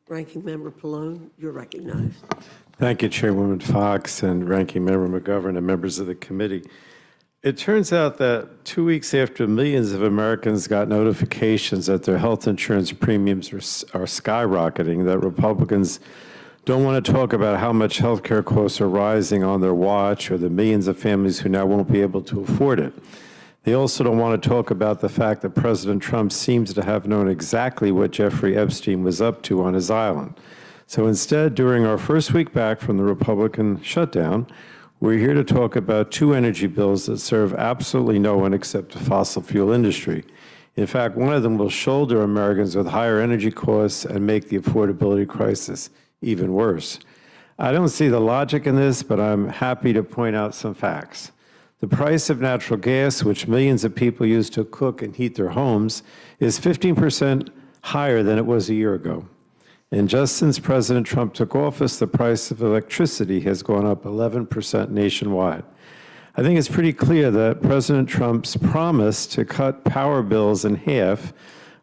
Ranking Member Pallone, you're recognized. Thank you, Chairwoman Fox and Ranking Member McGovern and members of the committee. It turns out that 2 weeks after millions of Americans got notifications that their health insurance premiums are skyrocketing, that Republicans don't want to talk about how much health care costs are rising on their watch or the millions of families who now won't be able to afford it. They also don't want to talk about the fact that President Trump seems to have known exactly what Jeffrey Epstein was up to on his island. So instead, during our first week back from the Republican shutdown, we're here to talk about two energy bills that serve absolutely no one except the fossil fuel industry. In fact, one of them will shoulder Americans with higher energy costs and make the affordability crisis even worse. I don't see the logic in this, but I'm happy to point out some facts. The price of natural gas, which millions of people use to cook and heat their homes, is 15% higher than it was a year ago. And just since President Trump took office, the price of electricity has gone up 11% nationwide. I think it's pretty clear that President Trump's promise to cut power bills in half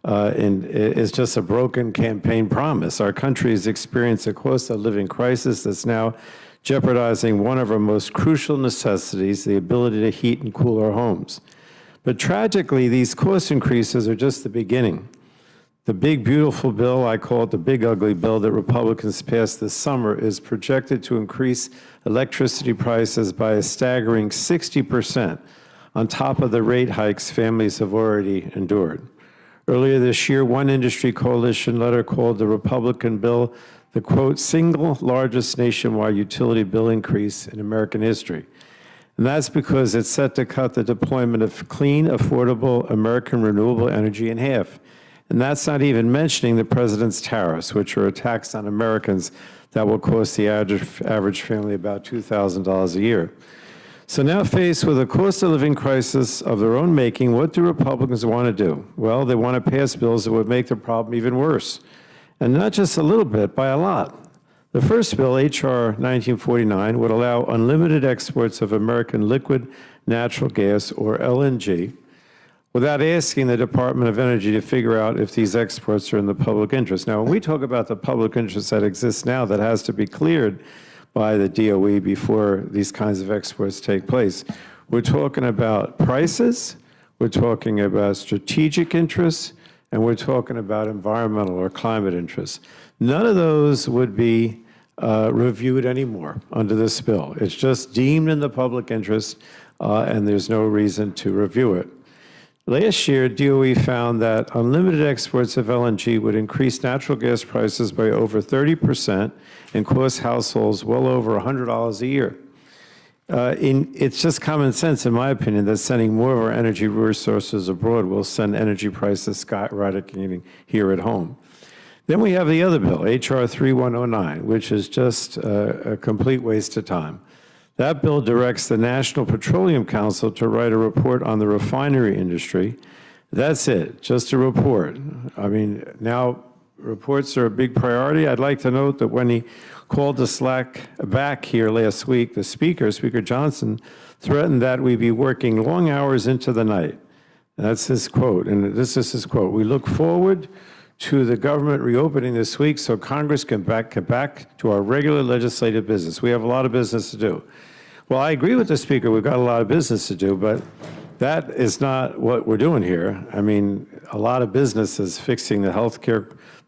is just a broken campaign promise. Our country has experienced a cost of living crisis that's now jeopardizing one of our most crucial necessities, the ability to heat and cool our homes. But tragically, these cost increases are just the beginning. The big, beautiful bill, I call it the big, ugly bill that Republicans passed this summer, is projected to increase electricity prices by a staggering 60% on top of the rate hikes families have already endured. Earlier this year, one industry coalition letter called the Republican bill the, quote, single largest nationwide utility bill increase in American history. And that's because it's set to cut the deployment of clean, affordable American renewable energy in half. And that's not even mentioning the president's tariffs, which are a tax on Americans that will cost the average family about $2,000 a year. So now faced with a cost of living crisis of their own making, what do Republicans want to do? Well, they want to pass bills that would make the problem even worse. And not just a little bit, by a lot. The first bill, H.R. 1949, would allow unlimited exports of American liquid natural gas, or LNG, without asking the Department of Energy to figure out if these exports are in the public interest. Now, when we talk about the public interest that exists now that has to be cleared by the DOE before these kinds of exports take place, we're talking about prices, we're talking about strategic interests, and we're talking about environmental or climate interests. None of those would be reviewed anymore under this bill. It's just deemed in the public interest, and there's no reason to review it. Last year, DOE found that unlimited exports of LNG would increase natural gas prices by over 30% and cost households well over $100 a year. It's just common sense, in my opinion, that sending more of our energy resources abroad will send energy prices skyrocketing here at home. Then we have the other bill, H.R. 3109, which is just a complete waste of time. That bill directs the National Petroleum Council to write a report on the refinery industry. That's it, just a report. I mean, now reports are a big priority. I'd like to note that when he called the slack back here last week, the Speaker Johnson, threatened that we'd be working long hours into the night. That's his quote, and this is his quote. We look forward to the government reopening this week so Congress can get back to our regular legislative business. We have a lot of business to do. Well, I agree with the Speaker. We've got a lot of business to do, but that is not what we're doing here. I mean, a lot of business is fixing the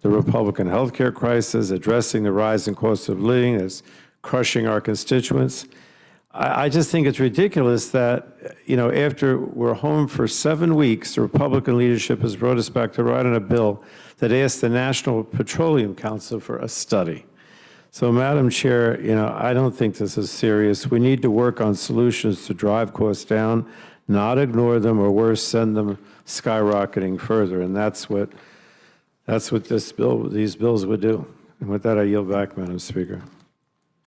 Republican healthcare crisis, addressing the rising cost of living, that's crushing our constituents. I just think it's ridiculous that, you know, after we're home for 7 weeks, the Republican leadership has brought us back to write on a bill that asked the National Petroleum Council for a study. So, Madam Chair, you know, I don't think this is serious. We need to work on solutions to drive costs down, not ignore them, or worse, send them skyrocketing further. And that's what these bills would do. And with that, I yield back, Madam Speaker.